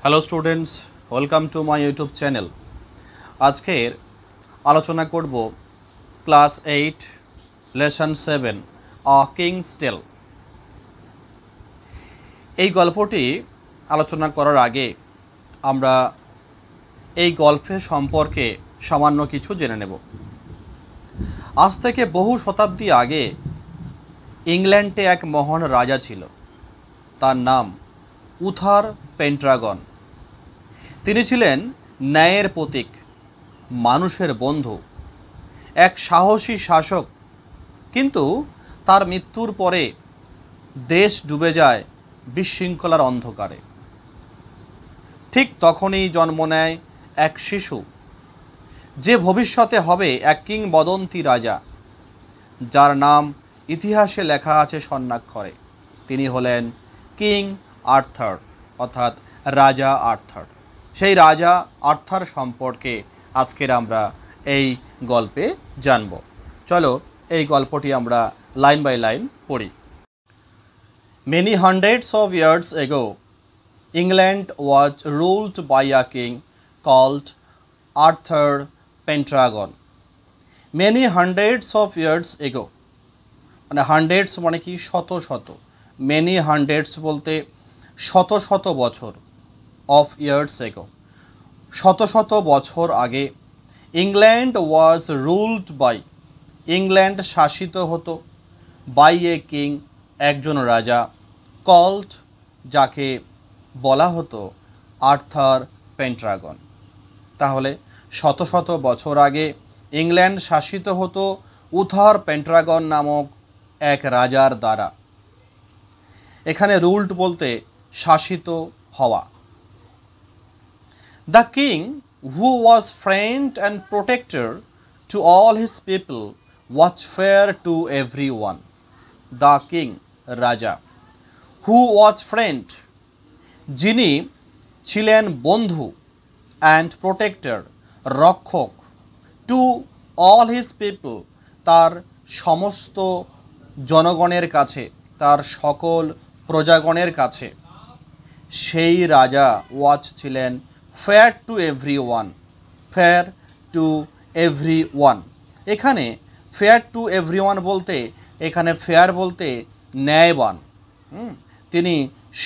Hello students, welcome to my YouTube channel. আজকের আলোচনা করব ক্লাস 8 লেসন 7 আ কিংস টেল। এই গল্পটি আলোচনা করার আগে আমরা এই গল্পের সম্পর্কে সামান্য কিছু জেনে নেব। আজ থেকে বহু শতাব্দী আগে ইংল্যান্ডে এক মহান রাজা ছিল। তার নাম উথার পেন্ট্রাগন। তিনি ছিলেন ন্যায়ের প্রতীক, মানুষের বন্ধু, এক সাহসী শাসক। কিন্তু তার মৃত্যুর পরে দেশ ডুবে যায় বিশৃঙ্খলার অন্ধকারে। ঠিক তখনই জন্ম নেয় এক শিশু, যে ভবিষ্যতে হবে এক কিংবদন্তি রাজা, যার নাম ইতিহাসে লেখা আছে স্বর্ণাক্ষরে। তিনি হলেন কিং আর্থার, অর্থাৎ রাজা আর্থার। সেই রাজা আর্থার সম্পর্কে আজকের আমরা এই গল্পে জানব। চলো এই গল্পটি আমরা লাইন বাই লাইন পড়ি। Many hundreds of years ago, England was ruled by a king called Arthur Pendragon. Many hundreds of years ago, মানে হান্ড্রেডস মানে কি শত শত, মেনি হান্ড্রেডস বলতে শত শত বছর, অফ ইয়ার্স এগো শত শত বছর আগে, England was ruled by, England শাসিত হতো, বাই এ কিং, একজন রাজা, কল্ড, যাকে বলা হতো আর্থার পেন্ট্রাগন। তাহলে শত শত বছর আগে ইংল্যান্ড শাসিত হতো উথার পেন্ট্রাগন নামক এক রাজার দ্বারা। এখানে রুলড বলতে শাসিত হওয়া। The king, who was friend and protector to all his people, was fair to everyone. The king, রাজা, who was friend, যিনি ছিলেন বন্ধু, and protector, রক্ষক, to all his people, তার সমস্ত জনগণের কাছে, তার সকল প্রজাগণের কাছে। সেই রাজা ওয়াজ ছিলেন fair to every one, fair to every one. এখানে ফেয়ার টু এভরি ওয়ান বলতে, এখানে ফেয়ার বলতে ন্যায়বান। তিনি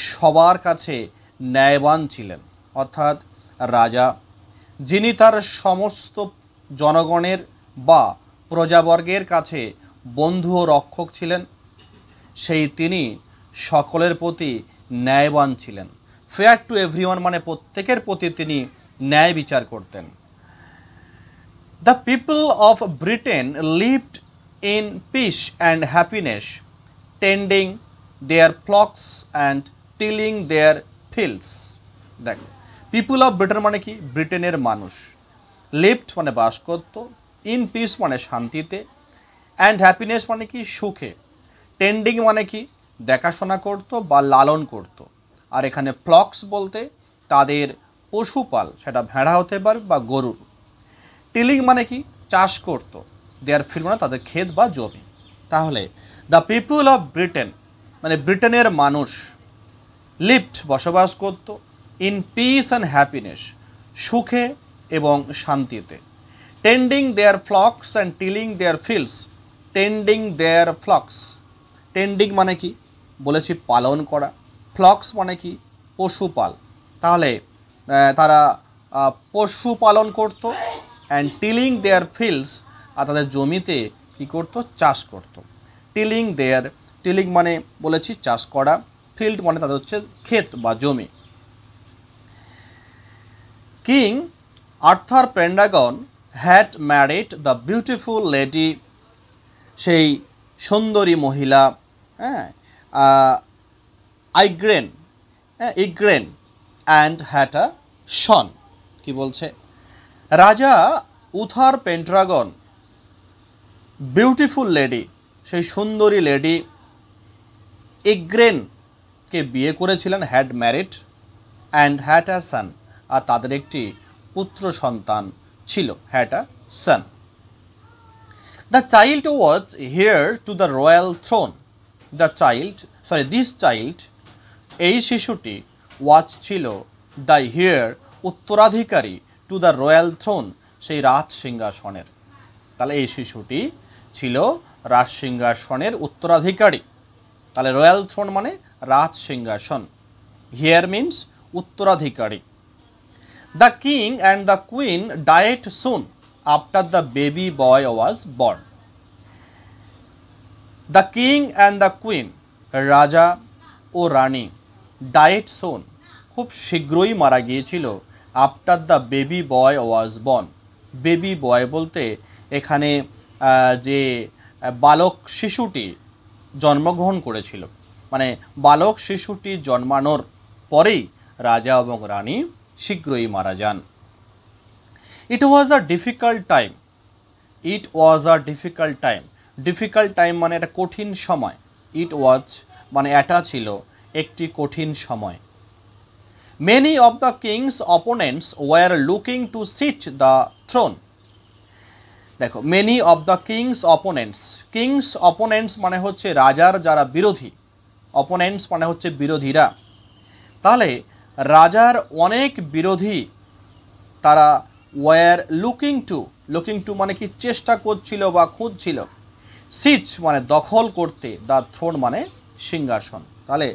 সবার কাছে ন্যায়বান ছিলেন, অর্থাৎ রাজা যিনি তার সমস্ত জনগণের বা প্রজাবর্গের কাছে বন্ধু ও রক্ষক ছিলেন, সেই তিনি সকলের প্রতি ন্যায়বান ছিলেন। ফেয়ার টু এভরিওয়ান মানে প্রত্যেকের প্রতি তিনি ন্যায় বিচার করতেন। The people of Britain lived in peace and happiness, tending their flocks and tilling their fields. দেখো, পিপুল অফ ব্রিটেন মানে কি, ব্রিটেনের মানুষ। লিভড মানে বাস করত, ইন পিস মানে শান্তিতে, অ্যান্ড হ্যাপিনেস মানে কি সুখে, টেন্ডিং মানে কি দেখাশোনা করত বা লালন করত, আর এখানে ফ্লক্স বলতে তাদের পশুপাল, সেটা ভেড়া হতে পারে বা গরুর। টিলিং মানে কি চাষ করত, দেয়ার ফিল্ড মানে তাদের ক্ষেত বা জমি। তাহলে দ্য পিপুল অফ ব্রিটেন মানে ব্রিটেনের মানুষ, লিভড বসবাস করত, ইন পিস অ্যান্ড হ্যাপিনেস সুখে এবং শান্তিতে, tending their flocks and tilling their fields, tending their flocks, tending মানে কি বলেছি পালন করা, ফ্লক্স মানে কি পশুপাল। তাহলে তারা পশুপালন করত, and tilling their fields are তাদের জমিতে কী করতো চাষ করত। টিলিং দেয়ার, টিলিং মানে বলেছি চাষ করা, ফিল্ড মানে তাদের হচ্ছে ক্ষেত বা জমি। King Arthur Pendragon had married the beautiful lady, সেই সুন্দরী মহিলা, ইগ্রেন, ইগ্রেন অ্যান্ড হ্যাড আ সন। কি বলছে, রাজা উথার পেন্ট্রাগন বিউটিফুল লেডি, সেই সুন্দরী লেডি ইগ্রেনকে বিয়ে করেছিলেন, had married, and had a son, আর তাদের একটি পুত্র সন্তান ছিল, had a son. The child was heir to the royal throne. The child, this child, এই শিশুটি ওয়াচ ছিল দ্য হেয়ার উত্তরাধিকারী টু দ্য রয়্যাল থ্রোন, সেই রাজ সিংহাসনের। তাহলে এই শিশুটি ছিল রাজ সিংহাসনের উত্তরাধিকারী। তাহলে রয়্যাল থ্রোন মানে রাজ সিংহাসন, হেয়ার মিন্স উত্তরাধিকারী। The king and the queen died soon after the baby boy was born. The king and the queen, রাজা ও রানী, ডায়েড সুন, খুব শীঘ্রই মারা গিয়েছিল, after the baby boy was born. Baby বয় বলতে এখানে যে বালক শিশুটি জন্মগ্রহণ করেছিল, মানে বালক শিশুটি জন্মানোর পরেই রাজা এবং রানী শীঘ্রই মারা যান। It was a difficult time, it was a difficult time, difficult time মানে একটা কঠিন সময়, ইট ওয়াজ মানে এটা ছিল একটি কঠিন সময়। Many of the king's opponents were looking to sit the throne. দেখো, many of the king's opponents, king's opponents মানে হচ্ছে রাজার যারা বিরোধী, অপোনেন্টস মানে হচ্ছে বিরোধীরা। তাহলে রাজার অনেক বিরোধী তারা ওয়ার লুকিং টু মানে কি চেষ্টা করছিল বা খুঁজছিল, সিচ মানে দখল করতে, দ্য থ্রোন মানে সিংহাসন। তাহলে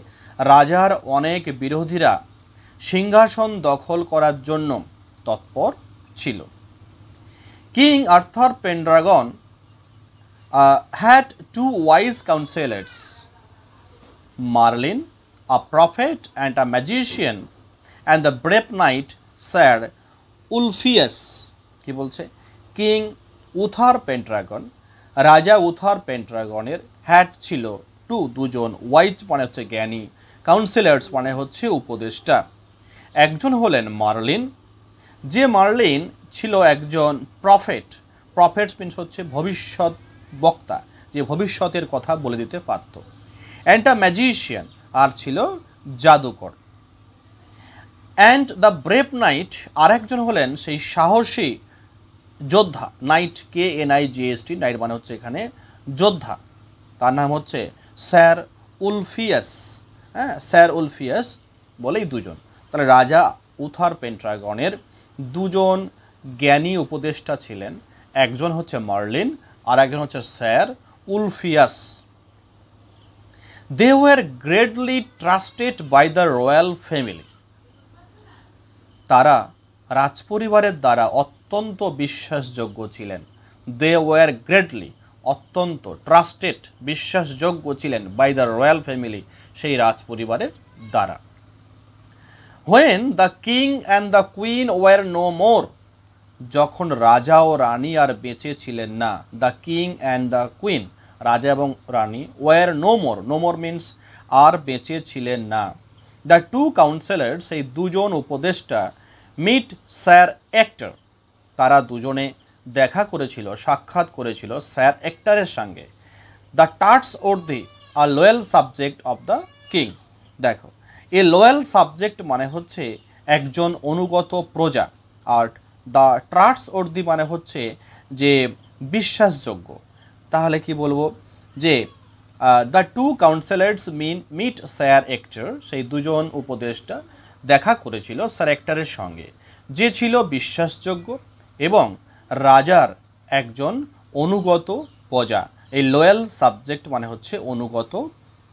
রাজার অনেক বিরোধীরা সিংহাসন দখল করার জন্য তৎপর ছিল। King Arthur Pendragon had two wise counselors, Merlin, a prophet and a magician, and the brave knight Sir Ulfius। কি বলছে? কিং উথার পেন্ট্রাগন, রাজা উথার পেন্ট্রাগনের হ্যাড ছিল টু দুজন, ওয়াইজ মানে হচ্ছে জ্ঞানী, কাউন্সিলার্স মানে হচ্ছে উপদেষ্টা। একজন হলেন মার্লিন, যে মার্লিন ছিল একজন প্রফেট, প্রফেটস মিনস হচ্ছে ভবিষ্যৎ বক্তা, যে ভবিষ্যতের কথা বলে দিতে পারত। অ্যান্ড আ ম্যাজিশিয়ান, আর ছিল জাদুকর। অ্যান্ড দ্য ব্রেভ নাইট, আর একজন হলেন সেই সাহসী যোদ্ধা, নাইট KNIGHT, নাইট মানে হচ্ছে এখানে যোদ্ধা, তার নাম হচ্ছে স্যার উলফিয়াস। হ্যাঁ, স্যার উলফিয়াস বলেই দুজন। তাহলে রাজা উথার পেন্ট্রাগনের দুজন জ্ঞানী উপদেষ্টা ছিলেন, একজন হচ্ছে মার্লিন আর একজন হচ্ছে Sir Ulfius. They were greatly trusted by the royal family, তারা রাজপরিবারের দ্বারা অত্যন্ত বিশ্বাসযোগ্য ছিলেন। দে ওয়ার গ্রেটলি অত্যন্ত, ট্রাস্টেড বিশ্বাসযোগ্য ছিলেন, বাই দ্য রয়্যাল ফ্যামিলি সেই রাজপরিবারের দ্বারা। When the king and the queen were no more, যখন রাজা ও রানী আর বেঁচে ছিলেন না, the king and the queen, রাজা এবং রানী, were no more, no more means আর বেঁচে ছিলেন না। দ্য টু কাউন্সিলার্স, এই দুজন উপদেষ্টা, মিট স্যার অ্যাক্টর, তারা দুজনে দেখা করেছিল, সাক্ষাৎ করেছিল স্যার অ্যাক্টরের সঙ্গে। The tarts worthy are loyal subject of the king. দেখো, এ লয়াল সাবজেক্ট মানে হচ্ছে একজন অনুগত প্রজা, আর দ্য ট্রাটস ওর্দি মানে হচ্ছে যে বিশ্বাসযোগ্য। তাহলে কি বলবো যে the two councillors meet sir Ector, সেই দুজন উপদেষ্টা দেখা করেছিল স্যার অ্যাক্টরের সঙ্গে, যে ছিল বিশ্বাসযোগ্য এবং রাজার একজন অনুগত প্রজা। এই লয়াল সাবজেক্ট মানে হচ্ছে অনুগত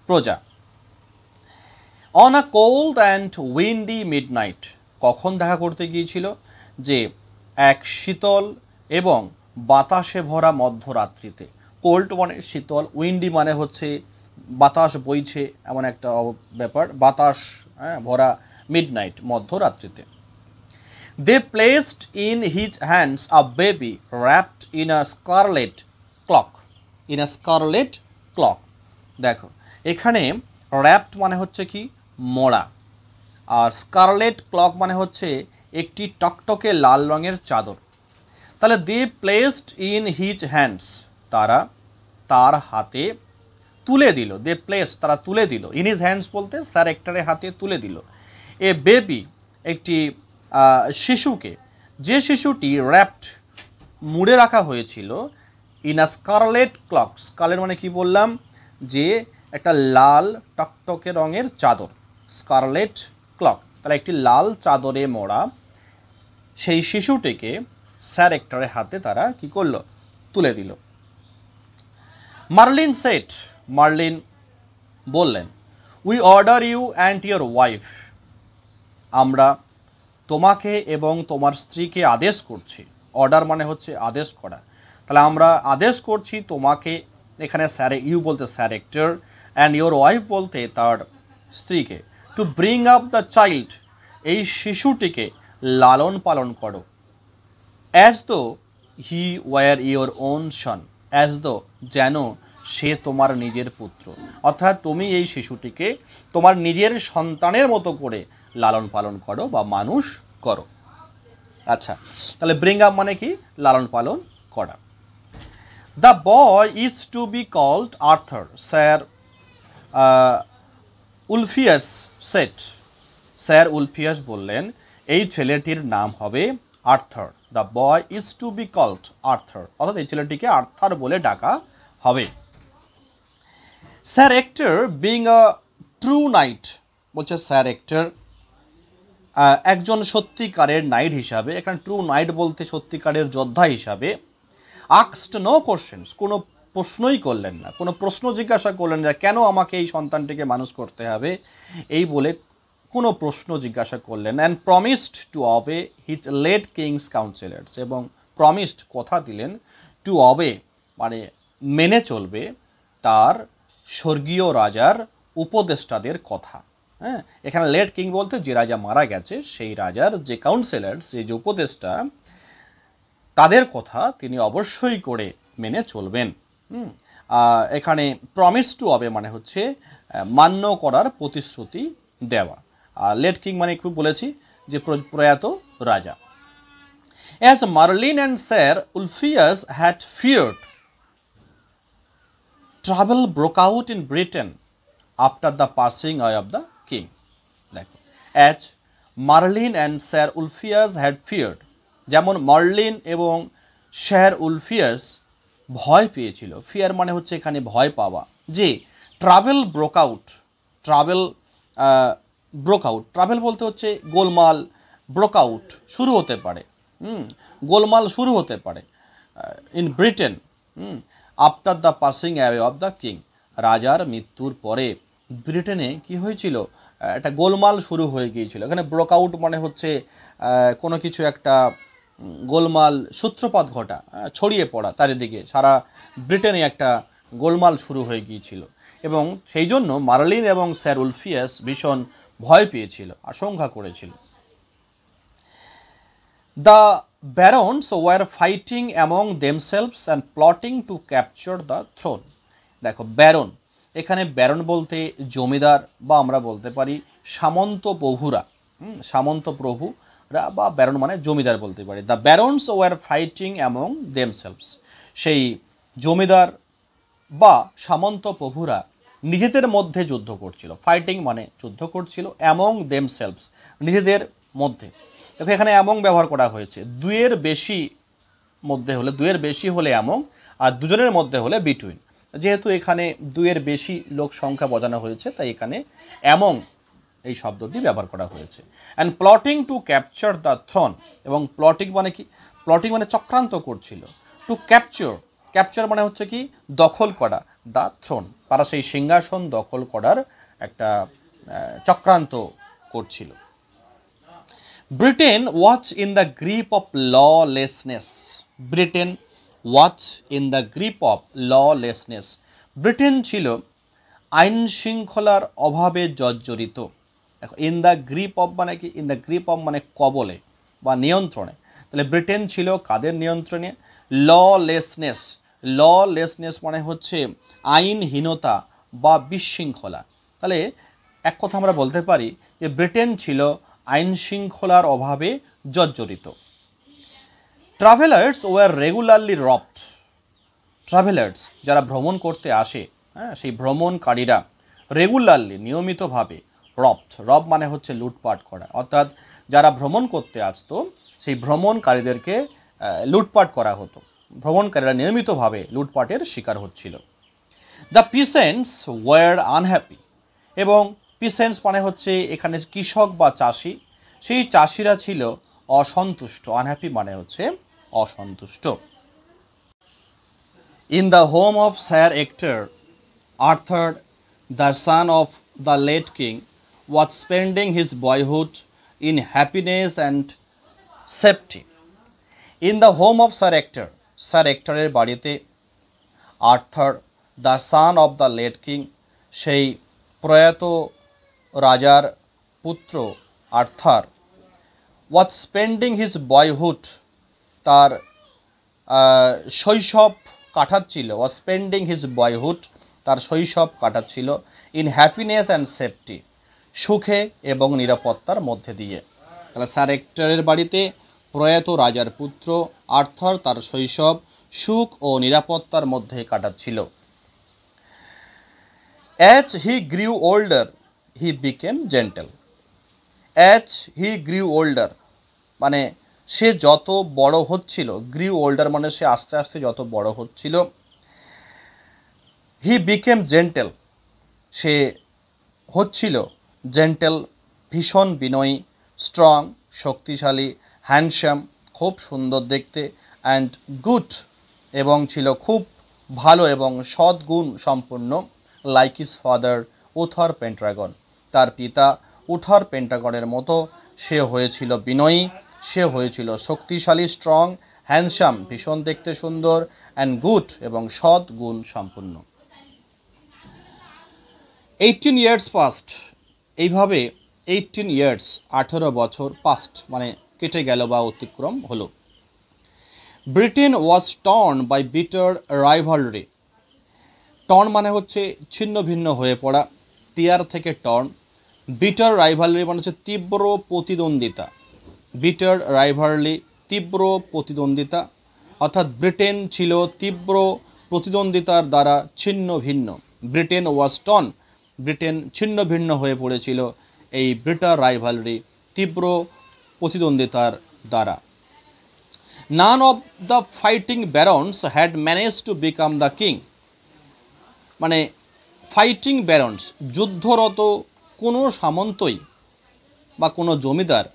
প্রজা। On a cold and Windy midnight, কখন দেখা করতে গিয়েছিল? যে এক শীতল এবং বাতাসে ভরা মধ্যরাত্রিতে। কোল্ড মানে শীতল, উইন্ডি মানে হচ্ছে বাতাস বইছে এমন একটা ব্যাপার, বাতাস ভরা মিডনাইট মধ্যরাত্রিতে। They placed in his hands a baby wrapped in a scarlet cloak, in a scarlet cloak। দেখো, এখানে wrapped মানে হচ্ছে কি মোড়া, আর স্কারলেট ক্লক মানে হচ্ছে একটি টকটকে লাল রঙের চাদর। তাহলে দে প্লেসড ইন হিজ হ্যান্ডস, তারা তার হাতে তুলে দিল, দে প্লেস তারা তুলে দিল, ইন হিজ হ্যান্ডস বলতে স্যার অ্যাক্টরের হাতে তুলে দিল, এ বেবি একটি শিশুকে, যে শিশুটি র্যাপড মুড়ে রাখা হয়েছিল, in a scarlet cloak, scarlet মানে কি বললাম যে একটা লাল টকটকে রঙের চাদর, স্কারলেট ক্লক। তাহলে একটি লাল চাদরে মোড়া সেই শিশুটিকে স্যার হেক্টরের হাতে তারা কি করলো, তুলে দিল। মার্লিন সেট, মার্লিন বললেন, we order you and your wife, আমরা তোমাকে এবং তোমার স্ত্রীকে আদেশ করছি। অর্ডার মানে হচ্ছে আদেশ করা, তাহলে আমরা আদেশ করছি তোমাকে, এখানে স্যার ইউ বলতে sir hectare, and your wife বলতে তার স্ত্রীকে, to bring up the child, এই শিশুটিকে লালন পালন করো, as though he war your own Son, as though যেন সে তোমার নিজের পুত্র, অর্থাৎ তুমি এই শিশুটিকে তোমার নিজের সন্তানের মতো করে লালন পালন করো বা মানুষ করো। আচ্ছা, তাহলে ব্রিং আপ মানে কি, লালন পালন করা। The boy is to be called Arthur, sir Ulfius said, sir Ulfius বললেন এই ছেলেটির নাম হবে Arthur. The boy is to be called Arthur, অর্থাৎ এই ছেলেটিকে আর্থার বলে ডাকা হবে। Sir Hector being a true knight, বলছে স্যার হেক্টর একজন সত্যিকারের নাইট হিসাবে, এখানে ট্রু নাইট বলতে সত্যিকারের যোদ্ধা হিসাবে, আস্কড নো কোশ্চেন্স, কোনো প্রশ্নই করলেন না, কোনো প্রশ্ন জিজ্ঞাসা করলেন না কেন আমাকে এই সন্তানটিকে মানুষ করতে হবে, এই বলে কোনো প্রশ্ন জিজ্ঞাসা করলেন। And promised to obey his late king's councillors, এবং প্রমিসড কথা দিলেন, টু অবে মানে মেনে চলবে তার স্বর্গীয় রাজার উপদেষ্টাদের কথা। হ্যাঁ, এখানে লেট কিং বলতে যে রাজা মারা গেছে সেই রাজার যে কাউন্সিলার্স, যে উপদেষ্টা, তাদের কথা তিনি অবশ্যই করে মেনে চলবেন। এখানে প্রমিস টু হবে মানে হচ্ছে মান্য করার প্রতিশ্রুতি দেওয়া। আর লেট কিং মানে একটু বলেছি যে প্রয়াত রাজা। As Merlin and Sir Ulfius had feared, travel broke out in Britain after the passing away of the king. দেখো, as Merlin and Sir Ulfius had feared, যেমন মার্লিন এবং স্যার উলফিয়াস ভয় পেয়েছিল, ফিয়ার মানে হচ্ছে এখানে ভয় পাওয়া, যে travel broke out, travel broke out, travel বলতে হচ্ছে গোলমাল, ব্রোক আউট শুরু হতে পারে, গোলমাল শুরু হতে পারে in Britain after the passing away of the king, রাজার মৃত্যুর পরে ব্রিটেনে কি হয়েছিল, একটা গোলমাল শুরু হয়ে গিয়েছিল। এখানে ব্রোক আউট মানে হচ্ছে কোনো কিছু একটা গোলমাল, সূত্রপাত ঘটা, ছড়িয়ে পড়া চারিদিকে, সারা ব্রিটেনে একটা গোলমাল শুরু হয়ে গিয়েছিল, এবং সেই জন্য মার্লিন এবং স্যার উলফিয়াস ভীষণ ভয় পেয়েছিল, আশঙ্কা করেছিল। The barons were fighting among themselves and plotting to capture the throne. দেখো, ব্যারন, এখানে ব্যারন বলতে জমিদার, বা আমরা বলতে পারি সামন্ত প্রভুরা, সামন্ত প্রভুরা, বা ব্যারন মানে জমিদার বলতে পারি। The barons were fighting among themselves, সেই জমিদার বা সামন্ত প্রভুরা নিজেদের মধ্যে যুদ্ধ করছিল, ফাইটিং মানে যুদ্ধ করছিল, অ্যামং দেমসেলভস নিজেদের মধ্যে। দেখো, এখানে অ্যামং ব্যবহার করা হয়েছে, দুইয়ের বেশি মধ্যে হলে, দুইয়ের বেশি হলে অ্যামং, আর দুজনের মধ্যে হলে বিটুইন। যেহেতু এখানে দুইয়ের বেশি লোক সংখ্যা বোঝানো হয়েছে, তাই এখানে অ্যামং এই শব্দটি ব্যবহার করা হয়েছে। And plotting to capture the thrown, এবং প্লটিং মানে কি, প্লটিং মানে চক্রান্ত করছিল, টু ক্যাপচার, ক্যাপচার মানে হচ্ছে কি দখল করা, দ্য থ্রোন, তারা সেই সিংহাসন দখল করার একটা চক্রান্ত করছিল। Britain was in the grip of lawlessness, Britain was in the grip of lawlessness, Britain ছিল আইন শৃঙ্খলার অভাবে জর্জরিত। দেখো, ইন দ্য গ্রিপ অফ মানে কি, ইন দ্য গ্রিপ অফ মানে কবলে বা নিয়ন্ত্রণে, তাহলে ব্রিটেন ছিল কাদের নিয়ন্ত্রণে, ললেসনেস, ললেসনেস মানে হচ্ছে আইনহীনতা বা বিশৃঙ্খলা। তাহলে এক কথা আমরা বলতে পারি যে ব্রিটেন ছিল আইন শৃঙ্খলার অভাবে জর্জরিত। Travellers were regularly robbed, travellers যারা ভ্রমণ করতে আসে, সেই ভ্রমণকারীরা রেগুলারলি নিয়মিতভাবে, রবড, রব মানে হচ্ছে লুটপাট করা, অর্থাৎ যারা ভ্রমণ করতে আসতো সেই ভ্রমণকারীদেরকে লুটপাট করা হতো, ভ্রমণকারীরা নিয়মিতভাবে লুটপাটের শিকার হচ্ছিল। দ্য পিসেন্টস ওয়ার আনহ্যাপি, এবং পিসেন্টস মানে হচ্ছে এখানে কৃষক বা চাষি, সেই চাষিরা ছিল অসন্তুষ্ট। আনহ্যাপি মানে হচ্ছে অসন্তুষ্ট। In the home of sir actor, Arthur, the son of the late king, was spending his boyhood in happiness and safety. In the home of Sir Ector, Sir Ector-এর বাড়িতে, Arthur, the son of the late king, সেই প্রয়াত রাজার পুত্র Arthur, was spending his boyhood, তার শৈশব কাটাচ্ছিল, was spending his boyhood, তার শৈশব কাটাচ্ছিল, ইন হ্যাপিনেস অ্যান্ড সেফটি, সুখে এবং নিরাপত্তার মধ্যে দিয়ে। তাহলে স্যার এক্টরের বাড়িতে প্রয়াত রাজার পুত্র আর্থার তার শৈশব সুখ ও নিরাপত্তার মধ্যে কাটাচ্ছিল। As he grew older he became gentle. As he grew older মানে সে যত বড় হচ্ছিল, গ্রিউ ওল্ডার মানে সে আস্তে আস্তে যত বড় হচ্ছিল, হি বিকেম জেন্টেল সে হচ্ছিল জেন্টেল ভীষণ বিনয়ী, স্ট্রং শক্তিশালী, হ্যান্ডসাম খুব সুন্দর দেখতে, অ্যান্ড গুড এবং ছিল খুব ভালো এবং সদ্গুণ সম্পন্ন, লাইক হিজ ফাদার উথার পেন্ট্রাগন তার পিতা উথার পেন্টাগনের মতো সে হয়েছিল বিনয়ী, সে হয়েছিল শক্তিশালী, স্ট্রং, হ্যান্ডসাম ভীষণ দেখতে সুন্দর, অ্যান্ড গুড এবং সদ্গুণ সম্পন্ন। 18 ইয়ার্স পাস্ট, এইভাবে 18 ইয়ার্স 18 বছর পাস্ট মানে কেটে গেল বা অতিক্রম হলো। Britain was torn by bitter rivalry. Torn মানে হচ্ছে ছিন্ন ভিন্ন হয়ে পড়া, টিয়ার থেকে টর্ন, বিটার রাইভালরি মানে হচ্ছে তীব্র প্রতিদ্বন্দ্বিতা, বিটার রাইভালরি তীব্র প্রতিদ্বন্দ্বিতা, অর্থাৎ ব্রিটেন ছিল তীব্র প্রতিদ্বন্দ্বিতার দ্বারা ছিন্ন ভিন্ন। ব্রিটেন ওয়াজ টর্ন, ব্রিটেন ছিন্ন ভিন্ন হয়ে পড়েছিল এই বিটার রাইভালরি তীব্র প্রতিদ্বন্দ্বিতার দ্বারা। None of the fighting barons had manage to become the king. মানে ফাইটিং ব্যারন্স যুদ্ধরত কোনো সামন্তই বা কোনো জমিদার,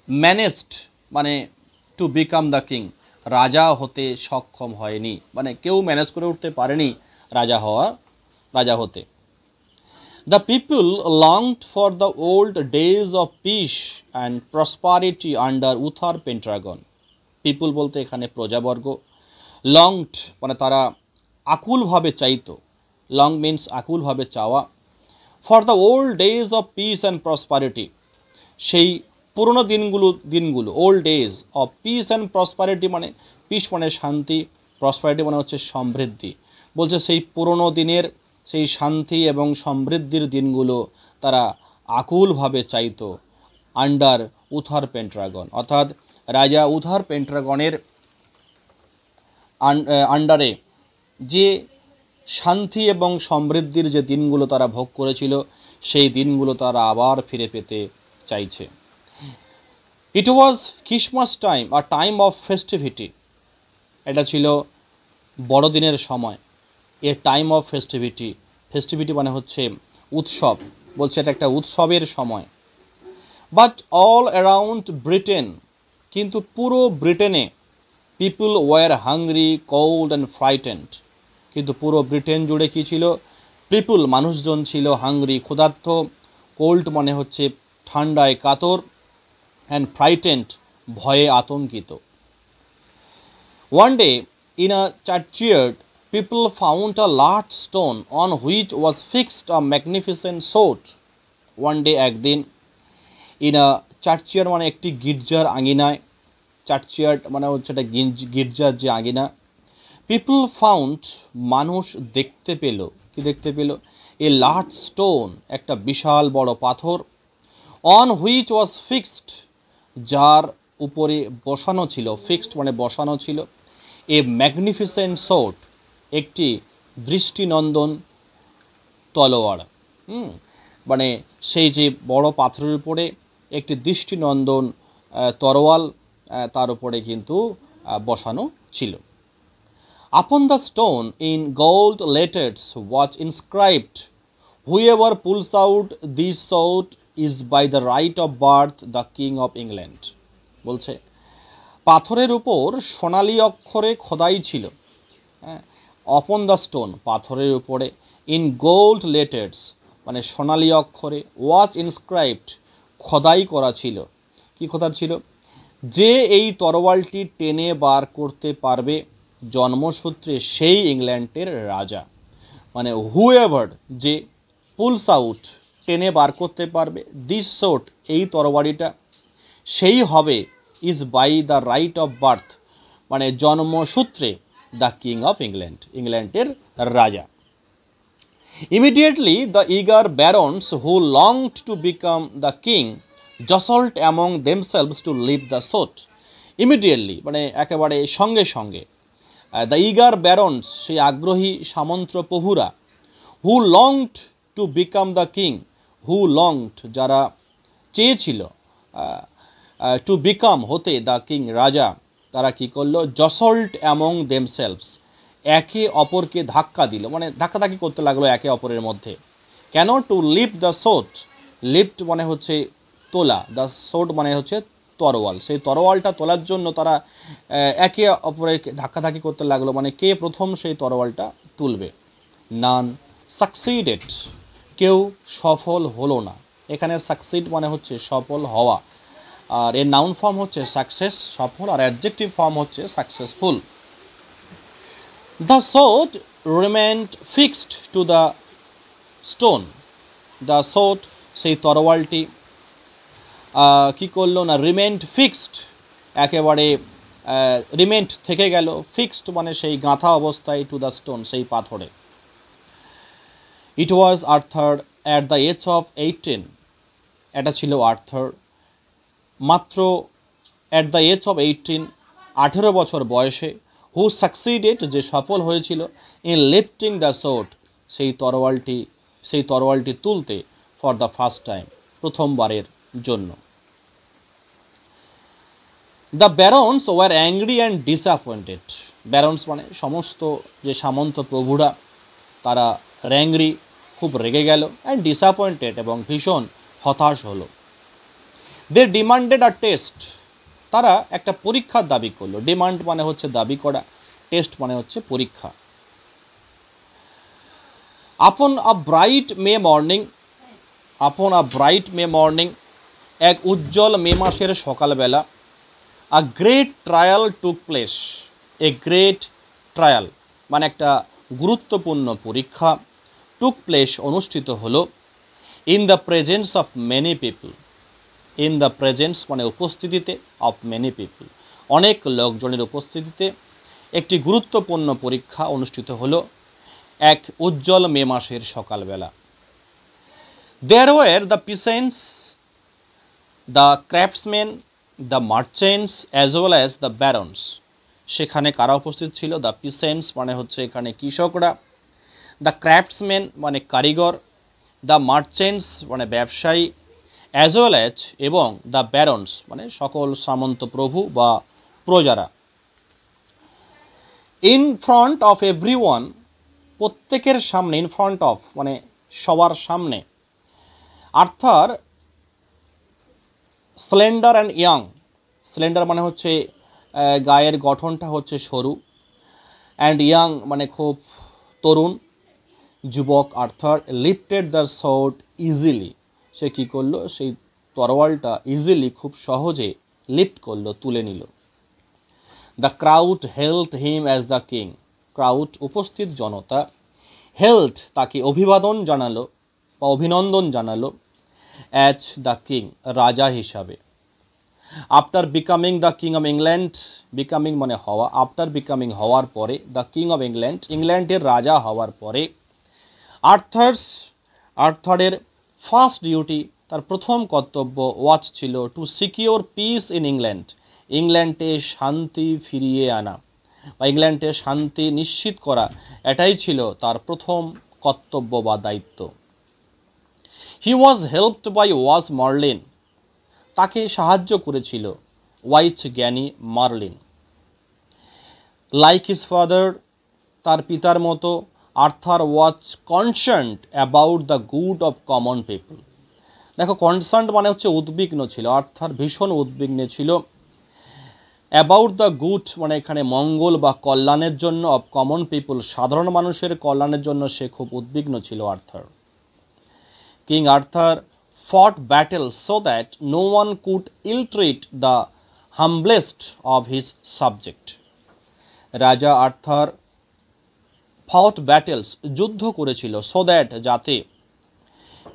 ম্যানেজড মানে টু বিকাম দ্য কিং রাজা হতে সক্ষম হয়নি, মানে কেউ ম্যানেজ করে উঠতে পারেনি রাজা হতে। The people longed for the old days of peace and prosperity under Uther Pendragon. People বলতে এখানে প্রজাবর্গ, longed মানে তারা আকুলভাবে চাইতো, long means আকুলভাবে চাওয়া, for the old days of peace and prosperity সেই পুরনো দিনগুলো old days of peace and prosperity মানে peace মানে শান্তি, prosperity মানে হচ্ছে সমৃদ্ধি, বলছে সেই পুরনো দিনের সেই শান্তি এবং সমৃদ্ধির দিনগুলো তারা আকুলভাবে চাইতো আন্ডার উথার পেন্ট্রাগন, অর্থাৎ রাজা উথার পেন্ট্রাগনের আন্ডারে যে শান্তি এবং সমৃদ্ধির যে দিনগুলো তারা ভোগ করেছিল সেই দিনগুলো তারা আবার ফিরে পেতে চাইছে। It was Christmas time, a time of festivity, এটা ছিল বড়দিনের সময়, a time of festivity, festivity মানে হচ্ছে উৎসব, বলছে এটা একটা উৎসবের সময়। বাট অল অ্যারাউন্ড ব্রিটেন, কিন্তু পুরো ব্রিটেনে, people were hungry, cold and frightened, কিন্তু পুরো ব্রিটেন জুড়ে কী ছিল, পিপল মানুষজন ছিল হাংরি ক্ষুধার্ত, কোল্ড মানে হচ্ছে ঠান্ডায় কাতর, অ্যান্ড ফ্রাইটেন্ড ভয়ে আতঙ্কিত। One day in a churchyard people found a large stone on which was fixed a magnificent sword. One day একদিন in a churchyard মানে একটি গির্জার আঙিনায়, চার্চইয়ার্ড মানে হচ্ছে একটা গির্জার যে আঙিনা, people found মানুষ দেখতে পেল, কি দেখতে পেল, a large stone একটা বিশাল বড় পাথর, on which was fixed যার উপরে বসানো ছিল, fixed মানে বসানো ছিল, a magnificent sword একটি দৃষ্টিনন্দন তলোয়ার। মানে সেই যে বড় পাথরের উপরে একটি দৃষ্টিনন্দন তরোয়াল তার উপরে কিন্তু বসানো ছিল। Upon the stone in gold letters was inscribed whoever pulls out this sword is by the right of birth the king of England. বলছে পাথরের উপর সোনালী অক্ষরে খোদাই ছিল, হ্যাঁ, অপন দ্য স্টোন, পাথরের উপরে, ইন গোল্ড লেটার্স মানে সোনালী অক্ষরে, ওয়াজ ইনস্ক্রাইবড খোদাই করা ছিল। কি খোদা ছিল? যে এই তরোয়ালটি টেনে বার করতে পারবে জন্মসূত্রে সেই ইংল্যান্ডের রাজা। মানে হুএভার, যে, পুলস আউট টেনে বার করতে পারবে, দিস সোট এই তরবারিটা, সেই হবে, is by the right of birth মানে জন্মসূত্রে, দ্য কিং অফ ইংল্যান্ড ইংল্যান্ডের রাজা। Immediately the eager barons who longed to become the king jostled among themselves to lift the sword. Immediately মানে একেবারে সঙ্গে সঙ্গে, দ্য ইগার ব্যারন্স সেই আগ্রহী সামন্ত প্রভুরা, হু লংড টু বিকাম দ্য কিং, হু লংড যারা চেয়েছিল, টু বিকাম হতে, দ্য কিং রাজা, তারা কি করলো? জসল্ট অ্যামং দেমসেলভস একে অপরকে ধাক্কা দিল, মানে ধাক্কাধাক্কি করতে লাগলো একে অপরের মধ্যে। কেন? টু লিফট দ্য সোট, লিফট মানে হচ্ছে তোলা, দ্য সোট মানে হচ্ছে তরোয়াল, সেই তরোয়ালটা তোলার জন্য তারা একে অপরের ধাক্কাধাক্কি করতে লাগলো, মানে কে প্রথম সেই তরোয়ালটা তুলবে। নান সাকসিডেড, কেউ সফল হলো না। এখানে সাকসিড মানে হচ্ছে সফল হওয়া, আর এর নাউন ফর্ম হচ্ছে সাকসেস সফল, আর অ্যাডজেক্টিভ ফর্ম হচ্ছে সাকসেসফুল। দ্য সোট রিমেন্ড fixed to the stone, the সোট সেই তরোয়ালটি কি করলো না? রিমেন্ড ফিক্সড একেবারে রিমেন্ড থেকে গেল, ফিক্সড মানে সেই গাঁথা অবস্থায়, টু দ্য স্টোন সেই পাথরে। It was Arthur at the age of 18, এটা ছিল আর্থার মাত্র অ্যাট দ্য এজ অফ 18 18 বছর বয়সে, হু সাকসিডেড যে সফল হয়েছিল, ইন লিফটিং দ্য সোট সেই তরোয়ালটি তুলতে, ফর দ্য ফার্স্ট টাইম প্রথমবারের জন্য। The barons were angry and disappointed, barons মানে সমস্ত যে সামন্ত প্রভুরা, তারা অ্যাংরি খুব রেগে গেল, অ্যান্ড ডিসঅ্যাপয়েন্টেড এবং ভীষণ হতাশ হলো। দে ডিমান্ডেড আ টেস্ট, তারা একটা পরীক্ষার দাবি করলো। ডিমান্ড মানে হচ্ছে দাবি করা, টেস্ট মানে হচ্ছে পরীক্ষা। আপন আ ব্রাইট মে মর্নিং, আপন আ ব্রাইট মে মর্নিং এক উজ্জ্বল মে মাসের সকালবেলা, a great trial took place, a great trial মানে একটা গুরুত্বপূর্ণ পরীক্ষা, টুক প্লেস অনুষ্ঠিত হলো, in the presence of many people, in the presence মানে উপস্থিতিতে, অফ মেনি পিপল অনেক লোকজনের উপস্থিতিতে একটি গুরুত্বপূর্ণ পরীক্ষা অনুষ্ঠিত হলো এক উজ্জ্বল মে মাসের সকালবেলা। There were the peasants, the craftsman, the merchants as well as the barons, সেখানে কারা উপস্থিত ছিল? দ্য পিসেন্টস মানে হচ্ছে এখানে কৃষকরা, দ্য ক্রাফটসম্যান মানে কারিগর, দ্য মার্চেন্টস মানে ব্যবসায়ী, অ্যাজ ওয়েল অ্যাজ এবং দ্য ব্যারন্স মানে সকল সামন্ত প্রভু বা প্রজারা। In front of every one, প্রত্যেকের সামনে, ইন ফ্রন্ট অফ মানে সবার সামনে, Arthur slender and young, slender মানে হচ্ছে গায়ের গঠনটা হচ্ছে সরু, অ্যান্ড ইয়াং মানে খুব তরুণ যুবক, Arthur lifted the sword easily, সে কী করলো? সেই তরোয়ালটা ইজিলি খুব সহজে লিফট করলো, তুলে নিল। The crowd held him as the king, crowd উপস্থিত জনতা, হেল্ড তাকে অভিবাদন জানালো বা অভিনন্দন জানালো, অ্যাজ দ্য কিং রাজা হিসাবে। After becoming the king of England, becoming মানে হওয়া, আফটার বিকামিং হওয়ার পরে, দ্য কিং অফ ইংল্যান্ড ইংল্যান্ডের রাজা হওয়ার পরে, আর্থারের ফার্স্ট ডিউটি তার প্রথম কর্তব্য ওয়াচ ছিল, two secure piece in England, ইংল্যান্ডে শান্তি ফিরিয়ে আনা বা ইংল্যান্ডে শান্তি নিশ্চিত করা, এটাই ছিল তার প্রথম কর্তব্য বা দায়িত্ব। হি ওয়াজ হেল্পড বাই ওয়াজ মার্লিন, তাকে সাহায্য করেছিল ওয়াইজ জ্ঞানী মার্লিন। লাইক হিজ ফাদার, তার পিতার মতো, Arthur was concerned about the good of common people. দেখো কনসার্নড মানে হচ্ছে উদ্বিগ্ন ছিল, আর্থার ভীষণ উদ্বিগ্ন ছিল। অ্যাবাউট দ্য গুড মানে এখানে মঙ্গল বা কল্যাণের জন্য, অফ কমন পিপল সাধারণ মানুষের কল্যাণের জন্য সে খুব উদ্বিগ্ন ছিল Arthur. King Arthur fought battle so that no one could ill-treat the humblest of his subject. রাজা আর্থার fought battles যুদ্ধ করেছিল, so that যাতে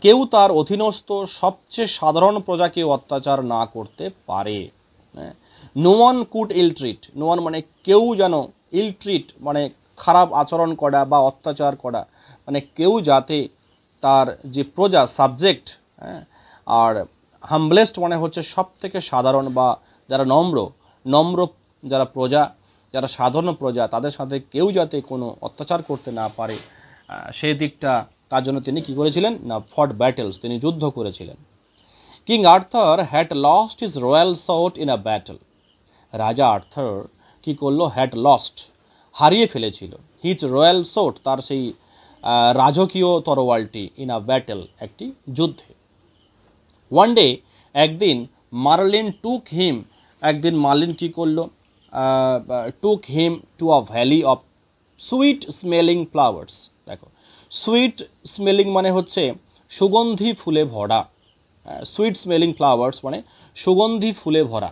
কেউ তার অধীনস্থ সবচেয়ে সাধারণ প্রজাকে অত্যাচার না করতে পারে। no one could ill-treat, no one মানে কেউ যেন, ill-treat মানে খারাপ আচরণ করা বা অত্যাচার করা, মানে কেউ যাতে তার যে প্রজা সাবজেক্ট, আর হামব্লেস্ট মানে হচ্ছে সব থেকে সাধারণ বা যারা নম্র যারা প্রজা, যারা সাধারণ প্রজা, তাদের সাথে কেউ যাতে কোনো অত্যাচার করতে না পারে, সেই দিকটা তার জন্য তিনি কী করেছিলেন না, ফট ব্যাটেলস, তিনি যুদ্ধ করেছিলেন। King Arthur had lost his royal sword in a battle. রাজা আর্থার কী করলো, হ্যাড লস্ট হারিয়ে ফেলেছিল, হিজ রয়্যাল সোর্ড তার সেই রাজকীয় তরোয়ালটি, ইন আ ব্যাটেল একটি যুদ্ধে। ওয়ান ডে একদিন মার্লিন টুক হিম, একদিন মার্লিন কী করলো, took him to a valley of sweet smelling flowers. দেখো সুইট স্মেলিং মানে হচ্ছে সুগন্ধি ফুলে ভরা, সুইট স্মেলিং ফ্লাওয়ার্স মানে সুগন্ধি ফুলে ভরা,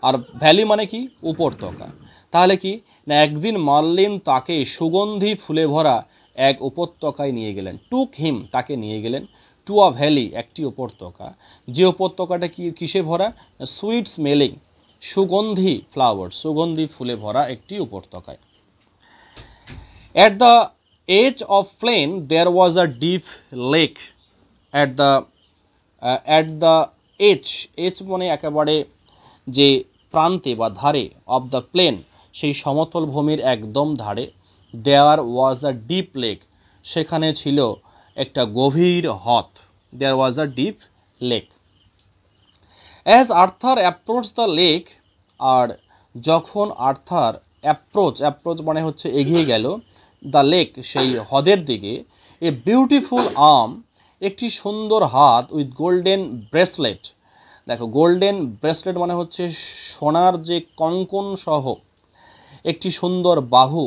আর ভ্যালি মানে কি উপত্যকা। তাহলে কি না, একদিন মার্লিন তাকে সুগন্ধি ফুলে ভরা এক উপত্যকায় নিয়ে গেলেন। টুক হিম তাকে নিয়ে গেলেন টু আ ভ্যালি একটি উপত্যকা, যে উপত্যকাটা কি কিসে ভরা, সুইট স্মেলিং সুগন্ধি ফ্লাওয়ার্স সুগন্ধি ফুলে ভরা একটি উপত্যকায়। At the edge of plain there was a deep lake. At the edge মানে একেবারে যে প্রান্তে বা ধারে, of the plain সেই সমতল ভূমির একদম ধারে, there was a deep lake সেখানে ছিল একটা গভীর হ্রদ, there was a deep lake. As Arthur approached the lake, আর যখন আর্থার অ্যাপ্রোচ মানে হচ্ছে এগিয়ে গেল, দ্য লেক সেই হ্রদের দিকে, এ বিউটিফুল আর্ম একটি সুন্দর হাত, উইথ গোল্ডেন ব্রেসলেট। দেখো গোল্ডেন ব্রেসলেট মানে হচ্ছে সোনার যে কঙ্কন সহ একটি সুন্দর বাহু,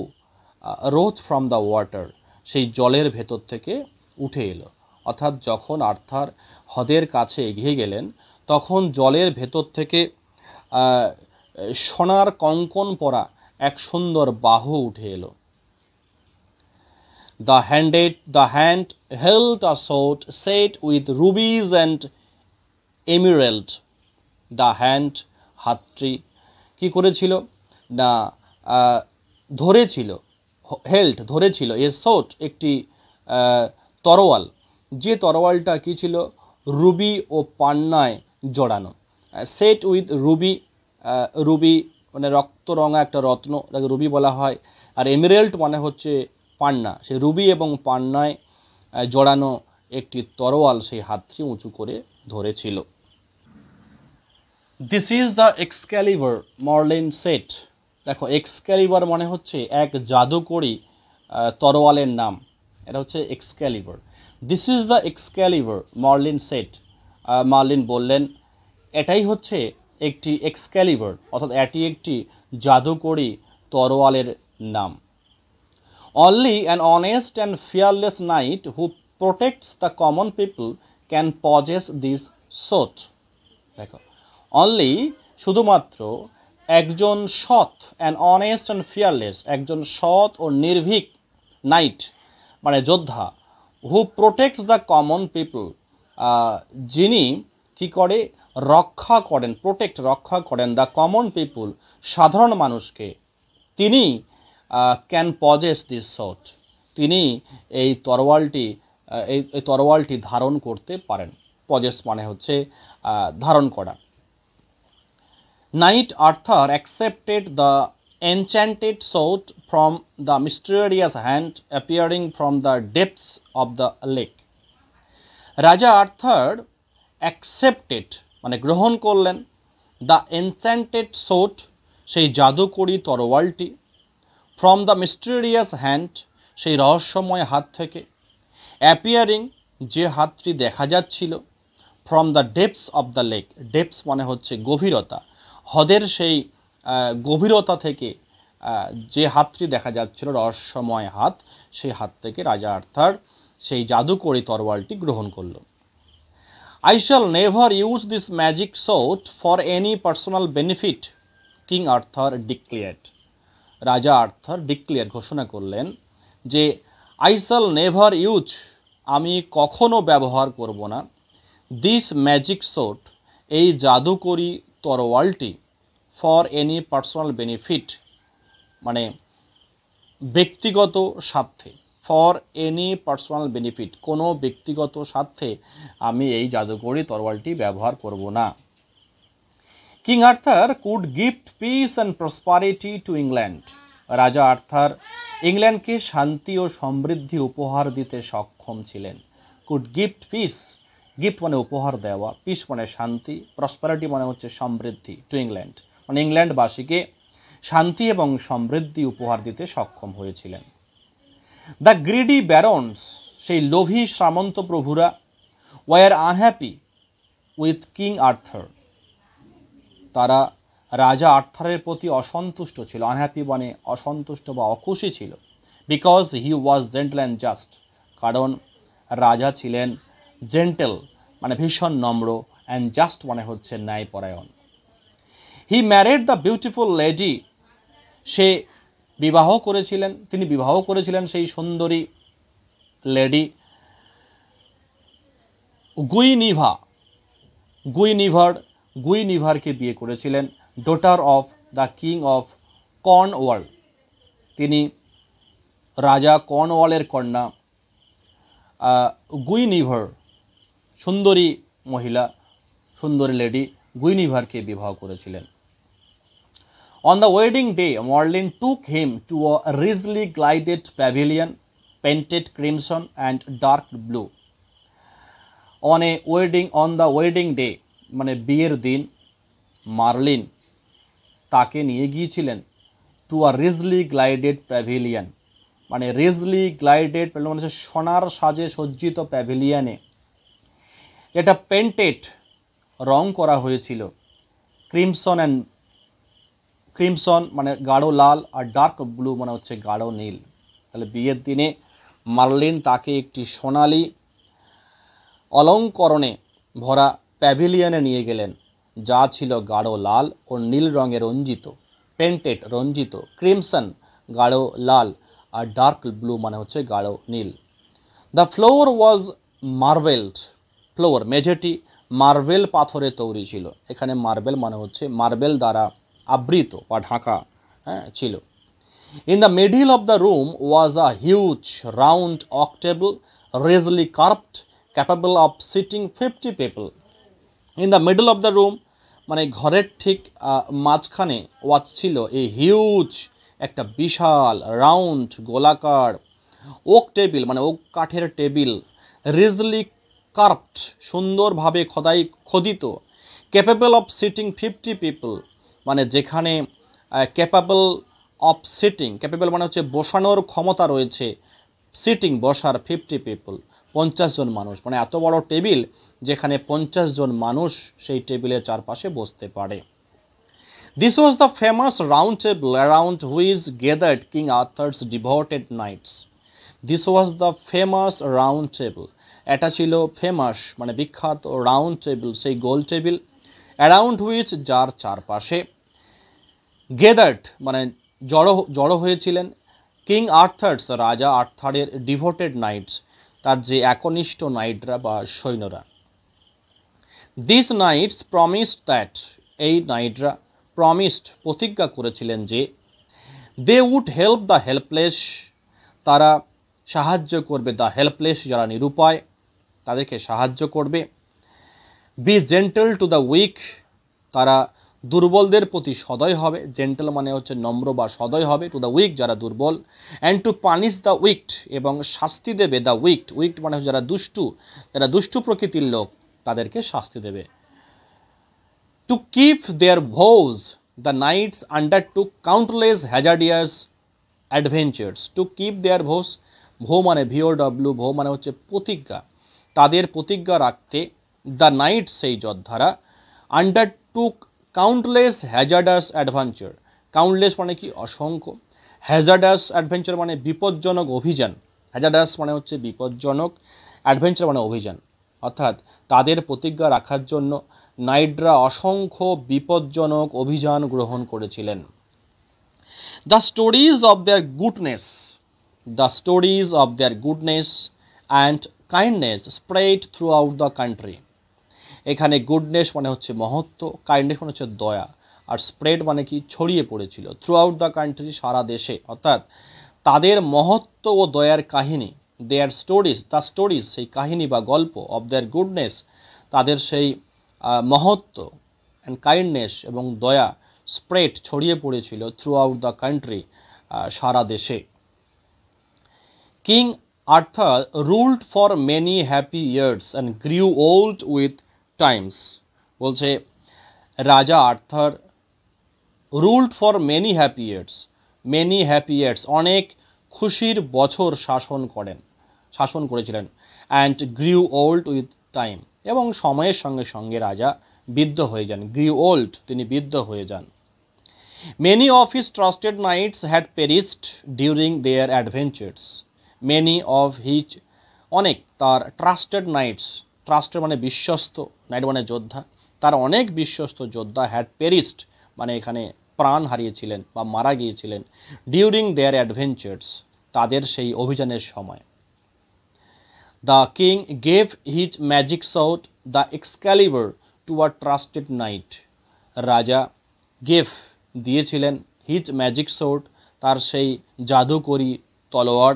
রোজ ফ্রম দ্য ওয়াটার সেই জলের ভেতর থেকে উঠে এলো। অর্থাৎ যখন আর্থার হ্রদের কাছে এগিয়ে গেলেন, তখন জলের ভেতর থেকে সোনার কঙ্কন পরা এক সুন্দর বাহু উঠে এলো। The hand held a sword set with rubies and emerald. The hand হাতটি কি করেছিল না, ধরেছিল এ sword একটি তরোয়াল, যে তরোয়ালটা কি ছিল, রুবি ও পান্নায় জড়ানো। সেট উইথ রুবি মানে রক্তরঙা একটা রত্ন, তাকে রুবি বলা হয়। আর এমেরাল্ড মানে হচ্ছে পান্না, সেই রুবি এবং পান্নায় জড়ানো একটি তরোয়াল সেই হাতটি উঁচু করে ধরেছিল। This is the Excalibur, Merlin said. দেখো এক্সক্যালিভার মানে হচ্ছে এক জাদুকরী তরোয়ালের নাম, এটা হচ্ছে Excalibur. This is the Excalibur, Merlin said. Merlin বললেন এটাই হচ্ছে একটি এক্সক্যালিভার, অর্থাৎ এটি একটি জাদুকরী তরোয়ালের নাম। Only an honest and fearless knight who protects the common people can possess this sword. দেখো অনলি শুধুমাত্র একজন সৎ, অ্যান্ড অনেস্ট অ্যান্ড ফিয়ারলেস একজন সৎ ও নির্ভীক নাইট মানে যোদ্ধা, হু প্রোটেক্টস দ্য কমন পিপল যিনি কি করে, রক্ষা করেন, রক্ষা করেন দ্য কমন পিপল সাধারণ মানুষকে, তিনি ক্যান পজেস দিস সোর্ড তিনি এই তরোয়ালটি ধারণ করতে পারেন। পজেস মানে হচ্ছে ধারণ করা। Knight Arthur accepted the enchanted sword from the mysterious hand appearing from the depths of the lake. রাজা আর্থার অ্যাকসেপ্টেড মানে গ্রহণ করলেন, দ্য এনচ্যান্টেড সোর্ড সেই জাদুকরী তরোয়ালটি, ফ্রম দ্য মিস্টেরিয়াস হ্যান্ড সেই রহস্যময় হাত থেকে, অ্যাপিয়ারিং যে হাতটি দেখা যাচ্ছিল, from the depths of the lake, depths মানে হচ্ছে গভীরতা, হ্রদের সেই গভীরতা থেকে যে হাতটি দেখা যাচ্ছিল, রহস্যময় হাত, সেই হাত থেকে রাজা আর্থার সেই জাদুকরী তরোয়ালটি গ্রহণ করল। I shall never use this magic sword for any personal benefit, king Arthur declared. রাজা আর্থার ডিক্লেয়ার ঘোষণা করলেন যে আই শ্যাল নেভার ইউজ, আমি কখনো ব্যবহার করব না, দিস ম্যাজিক সোর্ড, এই জাদুকরী তরোয়ালটি, ফর এনি পার্সোনাল বেনিফিট মানে ব্যক্তিগত স্বার্থে, ফর এনি পার্সোনাল বেনিফিট কোনো ব্যক্তিগত স্বার্থে আমি এই জাদুকরী তরোয়ালটি ব্যবহার করব না। King Arthur could gift piece and prosperity to England, রাজা আর্থার ইংল্যান্ডকে শান্তি ও সমৃদ্ধি উপহার দিতে সক্ষম ছিলেন। কুড গিফট পিস, গিফট মানে উপহার দেওয়া, পিস মানে শান্তি, প্রসপারিটি মানে হচ্ছে সমৃদ্ধি, টু ইংল্যান্ড মানে ইংল্যান্ডবাসীকে শান্তি এবং সমৃদ্ধি উপহার দিতে সক্ষম হয়েছিলেন। দ্য গ্রিডি ব্যারন্স, সেই লোভী সামন্ত প্রভুরা, were unhappy with King Arthur, তারা রাজা আর্থারের প্রতি অসন্তুষ্ট ছিল, আনহ্যাপি মানে অসন্তুষ্ট বা অখুশি ছিল, because he was gentle and just, কারণ রাজা ছিলেন জেন্টেল মানে ভীষণ নম্র, অ্যান্ড জাস্ট মানে হচ্ছে ন্যায়পরায়ণ। He married the beautiful lady, তিনি বিবাহ করেছিলেন সেই সুন্দরী লেডি গুইনিভারকে বিয়ে করেছিলেন, daughter of the king of Cornwall, তিনি রাজা কর্নওয়ালের কন্যা গুইনিভার, সুন্দরী মহিলা, সুন্দরী লেডি গুইনিভারকে বিবাহ করেছিলেন। On the wedding day, Merlin took him to a richly glided pavilion, painted crimson and dark blue. On the wedding day, মানে বিয়ের দিন, মার্লিন তাকে নিয়ে গিয়েছিলেন টু আ রিজলি গ্লাইডেড প্যাভিলিয়ন, মানে রিজলি গ্লাইডেড মানে হচ্ছে সোনার সাজে সজ্জিত প্যাভিলিয়নে, এটা পেন্টেড রং করা হয়েছিল, ক্রিমসন মানে গাঢ় লাল, আর ডার্ক ব্লু মানে হচ্ছে গাঢ় নীল। তাহলে বিয়ের দিনে মার্লিন তাকে একটি সোনালি অলঙ্করণে ভরা প্যাভিলিয়নে নিয়ে গেলেন, যা ছিল গাঢ় লাল ও নীল রঙে রঞ্জিত, পেন্টেড রঞ্জিত, ক্রিমসন গাঢ় লাল, আর ডার্ক ব্লু মানে হচ্ছে গাঢ় নীল। দ্য ফ্লোর ওয়াজ মার্বেলড, ফ্লোর মেঝেটি মার্বেল পাথরে তৈরি ছিল, এখানে মার্বেল মানে হচ্ছে মার্বেল দ্বারা আবৃত বা ঢাকা ছিল। In the middle of the room was a huge round oak table richly carved, capable of sitting 50 people. In the middle of the room মানে ঘরের ঠিক মাঝখানে ওয়াজ ছিল এই হিউজ একটা বিশাল রাউন্ড গোলাকার ওক টেবিল মানে ওক কাঠের টেবিল, রিজলি কার্ভড সুন্দরভাবে খোদিত, ক্যাপেবল অফ সিটিং 50 পিপল মানে যেখানে ক্যাপেবল অফ সিটিং, ক্যাপেবল মানে হচ্ছে বসানোর ক্ষমতা রয়েছে, সিটিং বসার 50 পিপল 50 জন মানুষ, মানে এত বড় টেবিল যেখানে 50 জন মানুষ সেই টেবিলের চারপাশে বসতে পারে। This was the famous round table around which gathered King Arthur's devoted knights. This was the famous round table, এটা ছিল ফেমাস মানে বিখ্যাত রাউন্ড টেবিল, সেই গোল টেবিল, অ্যারাউন্ড হুইচ যার চারপাশে, গেদার্ড মানে জড়ো হয়েছিলেন, কিং আর্থার্স রাজা আর্থারের ডিভোটেড নাইটস, তার যে একনিষ্ঠ নাইটরা বা সৈন্যরা। দিস নাইটস প্রমিসড দ্যাট, এই নাইটরা প্রমিসড প্রতিজ্ঞা করেছিলেন যে, they would help the helpless, তারা সাহায্য করবে, দ্য হেল্পলেস যারা নিরুপায় তাদেরকে সাহায্য করবে, be gentle to the weak, তারা দুর্বলদের প্রতি সদয় হবে, জেন্টল মানে হচ্ছে নম্র বা সদয় হবে, টু দ্য উইক যারা দুর্বল, and two punish the wicked, এবং শাস্তি দেবে দ্য উইকড, উইকড মানে যারা দুষ্টু প্রকৃতির লোক তাদেরকে শাস্তি দেবে। Two keep their vows the knights undertook countless hazardous adventures, to keep their vows vow মানে VOW, ভো মানে হচ্ছে প্রতিজ্ঞা, তাদের প্রতিজ্ঞা রাখতে দ্য নাইট সেই যোদ্ধারা আন্ডারটুক কাউন্টলেস হ্যাজার্ডাস অ্যাডভেঞ্চার। কাউন্টলেস মানে কি অসংখ্য, হ্যাজার্ডাস অ্যাডভেঞ্চার মানে বিপজ্জনক অভিযান, হ্যাজার্ডাস মানে হচ্ছে বিপজ্জনক, অ্যাডভেঞ্চার মানে অভিযান, অর্থাৎ তাদের প্রতিজ্ঞা রাখার জন্য নাইটরা অসংখ্য বিপজ্জনক অভিযান গ্রহণ করেছিলেন। The stories of their goodness, the stories of their goodness and kindness spread through out the country. এখানে গুডনেস মানে হচ্ছে মহত্ব, কাইন্ডনেস মানে হচ্ছে দয়া, আর স্প্রেড মানে কি ছড়িয়ে পড়েছিল, থ্রু আউট দ্য কান্ট্রি সারা দেশে, অর্থাৎ তাদের মহত্ব ও দয়ার কাহিনী, দেয়ার স্টোরিজ, দ্য স্টোরিজ সেই কাহিনী বা গল্প, অফ দেয়ার গুডনেস তাদের সেই মহত্ব, অ্যান্ড কাইন্ডনেস এবং দয়া, স্প্রেড ছড়িয়ে পড়েছিল, থ্রু আউট দ্য কান্ট্রি সারা দেশে। King Arthur ruled for many happy years and গ্রিউ old with Times. বলছে রাজা Arthur ruled for many happy years, many happy years অনেক খুশির বছর শাসন করেছিলেন, অ্যান্ড গ্রিউ ওল্ড উইথ টাইম এবং সময়ের সঙ্গে সঙ্গে রাজা বৃদ্ধ হয়ে যান, গ্রিউ ওল্ড তিনি বৃদ্ধ হয়ে যান। Many of his trusted knights had perished during their adventures, many of his অনেক তার ট্রাস্টেড নাইটস, ট্রাস্টেড মানে বিশ্বস্ত, নাইট মানে যোদ্ধা, তার অনেক বিশ্বস্ত যোদ্ধা হ্যাড পেরিস্ট মানে এখানে প্রাণ হারিয়েছিলেন বা মারা গিয়েছিলেন, ডিউরিং দেয়ার অ্যাডভেঞ্চার্স তাদের সেই অভিযানের সময়। The king gave his magic sword the Excalibur to a trusted knight. রাজা গেভ দিয়েছিলেন হিজ ম্যাজিক সর্ড তার সেই জাদুকরী তলোয়ার,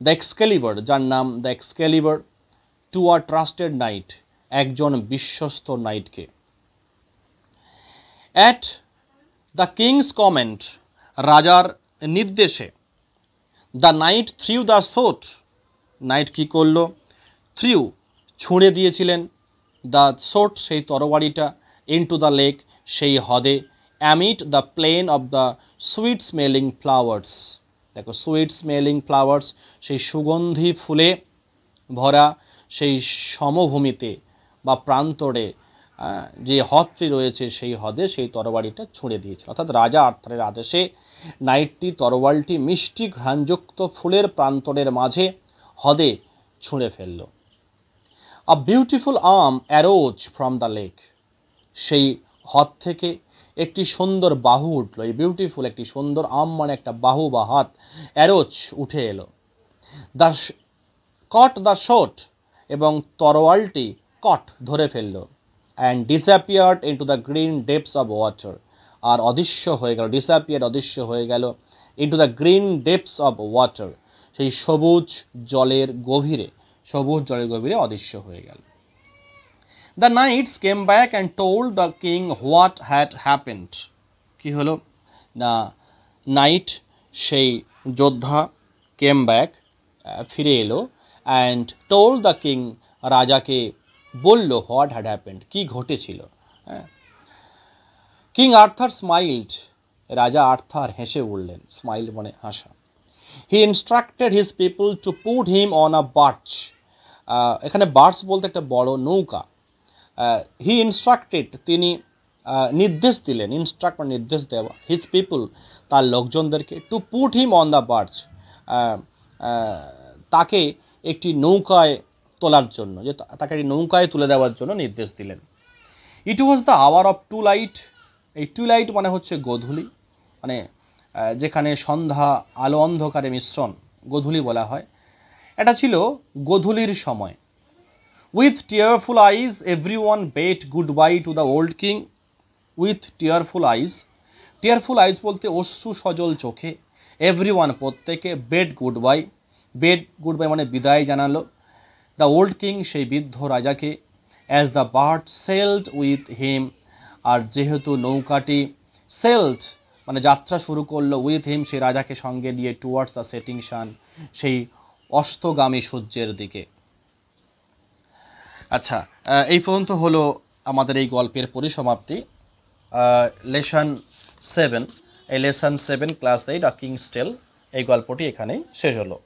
দ্য এক্সক্যালিভার যার নাম the Excalibur, to a trusted knight একজন বিশ্বস্ত নাইটকে। অ্যাট দ্য কিংস কমেন্ট রাজার নির্দেশে, the knight threw the sword, knight কী করল, থ্রিউ ছুঁড়ে দিয়েছিলেন, দ্য সোট সেই তরবারিটা, ইনটু দ্য লেক সেই হ্রদে, amid the plain of the sweet smelling flowers. দেখো সুইট স্মেলিং ফ্লাওয়ার্স সেই সুগন্ধি ফুলে ভরা সেই সমভূমিতে বা প্রান্তরে যে হ্রদটি রয়েছে সেই হ্রদে সেই তরবারিটা ছুঁড়ে দিয়েছিল, অর্থাৎ রাজা আর্থারের আদেশে নাইটটি তরবারিটি মিষ্টি ঘ্রাণযুক্ত ফুলের প্রান্তরের মাঝে হ্রদে ছুঁড়ে ফেলল। A beautiful arm arose from the lake, সেই হ্রদ থেকে একটি সুন্দর বাহু উঠল, এই বিউটিফুল একটি সুন্দর আর্ম মানে একটা বাহু বা হাত, অ্যারোজ উঠে এলো। দ্য কট দ্য শট এবং তরোয়ালটি কট ধরে ফেলল, and disappeared into the green depths of water আর অদৃশ্য হয়ে গেল, ডিসঅ্যাপিয়ার্ড অদৃশ্য হয়ে গেল, into the green depths of water সেই সবুজ জলের গভীরে, সবুজ জলের গভীরে অদৃশ্য হয়ে গেল। The knights came back and told the king what had happened. কী হলো না, নাইট সেই যোদ্ধা কেম ব্যাক ফিরে এলো, অ্যান্ড টোল্ড দ্য কিং রাজাকে বলল হোয়াট হ্যাড হ্যাপেন্ড কী ঘটেছিল। হ্যাঁ, কিং আর্থার স্মাইলড, রাজা আর্থার হেসে উঠলেন, স্মাইল মানে হাসা। He instructed his people to put him on a barge, এখানে বার্চ বলতে একটা বড় নৌকা। হি ইনস্ট্রাক্টেড তিনি নির্দেশ দিলেন, ইনস্ট্রাক্ট মানে নির্দেশ দেওয়া, হিজ পিপল তার লোকজনদেরকে, to put him on the barge তাকে একটি নৌকায় তোলার জন্য, যে তাকে একটি নৌকায় তুলে দেওয়ার জন্য নির্দেশ দিলেন। It was the hour of twilight, এই টু লাইট মানে হচ্ছে গোধূলি, মানে যেখানে সন্ধ্যা আলো অন্ধকারে মিশ্রণ গোধূলি বলা হয়, এটা ছিল গোধূলির সময়। With tearful eyes every one bade goodbye to the old king, with tearful eyes, tearful eyes বলতে অশ্রু সজল চোখে, এভরি ওয়ান প্রত্যেকে, bade goodbye, bade goodbye মানে বিদায় জানালো, দ্য ওল্ড কিং সেই বৃদ্ধ রাজাকে, as the barge sailed with him আর যেহেতু নৌকাটি সেলড মানে যাত্রা শুরু করলো, উইথ হিম সেই রাজাকে সঙ্গে নিয়ে, টুয়ার্ডস দ্য সেটিং সান সেই অস্তগামী সূর্যের দিকে। আচ্ছা, এই পর্যন্ত হলো আমাদের এই গল্পের পরিসমাপ্তি। লেসন 7, এই লেসন 7 ক্লাস 8 আ কিংস টেল এই গল্পটি এখানেই শেষ হলো।